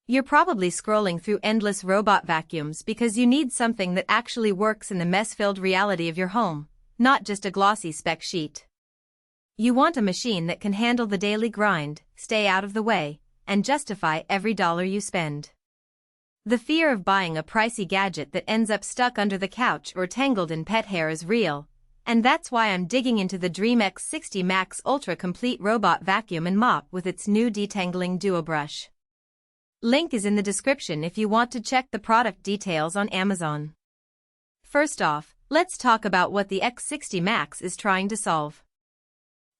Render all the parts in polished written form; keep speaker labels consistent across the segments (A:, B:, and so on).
A: You're probably scrolling through endless robot vacuums because you need something that actually works in the mess-filled reality of your home, not just a glossy spec sheet. You want a machine that can handle the daily grind, stay out of the way, and justify every dollar you spend. The fear of buying a pricey gadget that ends up stuck under the couch or tangled in pet hair is real, and that's why I'm digging into the DREAME X60 Max Ultra Complete Robot Vacuum and Mop with its new Detangling DuoBrush. Link is in the description if you want to check the product details on Amazon. First off, let's talk about what the X60 Max is trying to solve.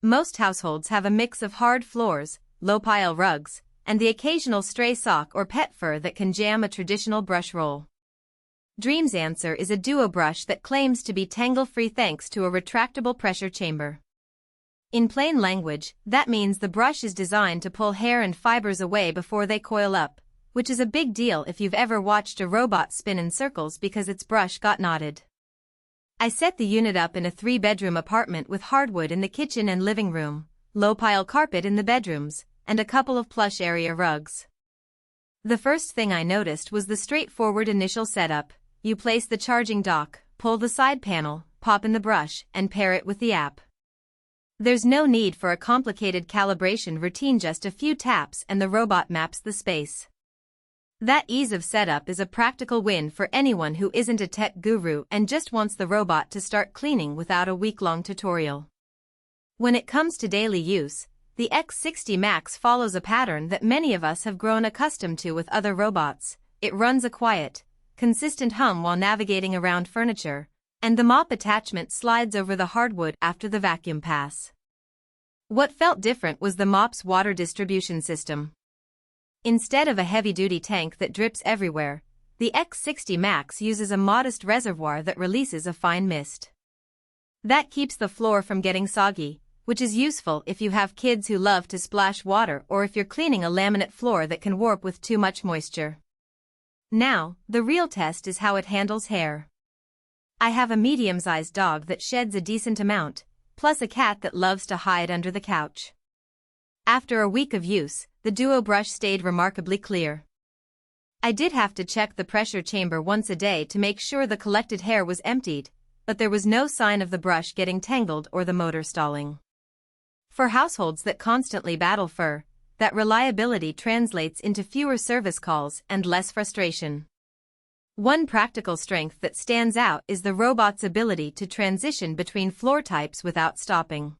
A: Most households have a mix of hard floors, low-pile rugs, and the occasional stray sock or pet fur that can jam a traditional brush roll. DREAME's answer is a DuoBrush that claims to be tangle-free thanks to a retractable pressure chamber. In plain language, that means the brush is designed to pull hair and fibers away before they coil up, which is a big deal if you've ever watched a robot spin in circles because its brush got knotted. I set the unit up in a 3-bedroom apartment with hardwood in the kitchen and living room, low-pile carpet in the bedrooms, and a couple of plush area rugs. The first thing I noticed was the straightforward initial setup. You place the charging dock, pull the side panel, pop in the brush, and pair it with the app. There's no need for a complicated calibration routine, just a few taps and the robot maps the space. That ease of setup is a practical win for anyone who isn't a tech guru and just wants the robot to start cleaning without a week-long tutorial. When it comes to daily use, the X60 Max follows a pattern that many of us have grown accustomed to with other robots. It runs a quiet, consistent hum while navigating around furniture, and the mop attachment slides over the hardwood after the vacuum pass. What felt different was the mop's water distribution system. Instead of a heavy-duty tank that drips everywhere, the X60 Max uses a modest reservoir that releases a fine mist. That keeps the floor from getting soggy, which is useful if you have kids who love to splash water or if you're cleaning a laminate floor that can warp with too much moisture. Now, the real test is how it handles hair. I have a medium-sized dog that sheds a decent amount, plus a cat that loves to hide under the couch. After a week of use, the DuoBrush stayed remarkably clear. I did have to check the pressure chamber once a day to make sure the collected hair was emptied, but there was no sign of the brush getting tangled or the motor stalling. For households that constantly battle fur, that reliability translates into fewer service calls and less frustration. One practical strength that stands out is the robot's ability to transition between floor types without stopping.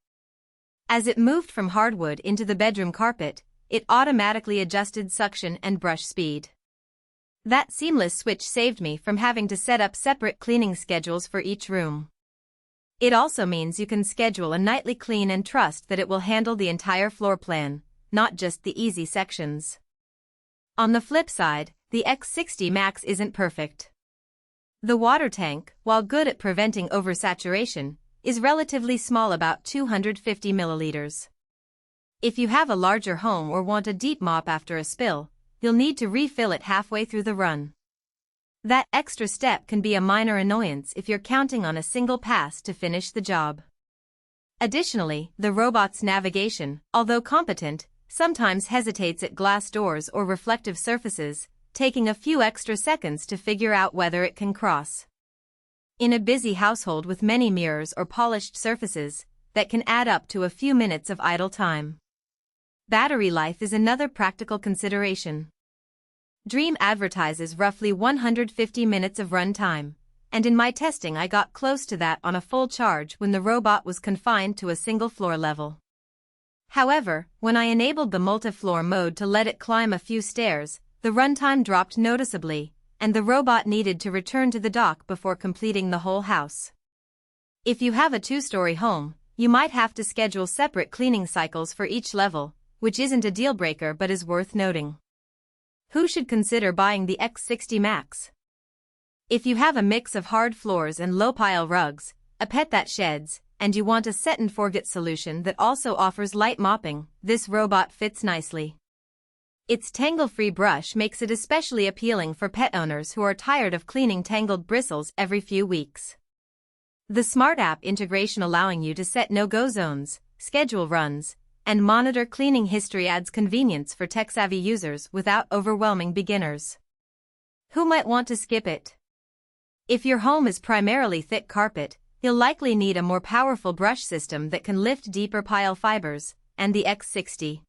A: As it moved from hardwood into the bedroom carpet, it automatically adjusted suction and brush speed. That seamless switch saved me from having to set up separate cleaning schedules for each room. It also means you can schedule a nightly clean and trust that it will handle the entire floor plan, not just the easy sections. On the flip side, the X60 Max isn't perfect. The water tank, while good at preventing oversaturation, is relatively small, about 250 milliliters. If you have a larger home or want a deep mop after a spill, you'll need to refill it halfway through the run. That extra step can be a minor annoyance if you're counting on a single pass to finish the job. Additionally, the robot's navigation, although competent, sometimes hesitates at glass doors or reflective surfaces, taking a few extra seconds to figure out whether it can cross. In a busy household with many mirrors or polished surfaces, that can add up to a few minutes of idle time. Battery life is another practical consideration. DREAME advertises roughly 150 minutes of run time, and in my testing I got close to that on a full charge when the robot was confined to a single floor level. However, when I enabled the multi-floor mode to let it climb a few stairs, the runtime dropped noticeably, and the robot needed to return to the dock before completing the whole house. If you have a 2-story home, you might have to schedule separate cleaning cycles for each level, which isn't a deal-breaker but is worth noting. Who should consider buying the X60 Max? If you have a mix of hard floors and low-pile rugs, a pet that sheds, and you want a set-and-forget solution that also offers light mopping, this robot fits nicely. Its tangle-free brush makes it especially appealing for pet owners who are tired of cleaning tangled bristles every few weeks. The smart app integration allowing you to set no-go zones, schedule runs, and monitor cleaning history adds convenience for tech-savvy users without overwhelming beginners who might want to skip it. If your home is primarily thick carpet, you'll likely need a more powerful brush system that can lift deeper pile fibers, and the X60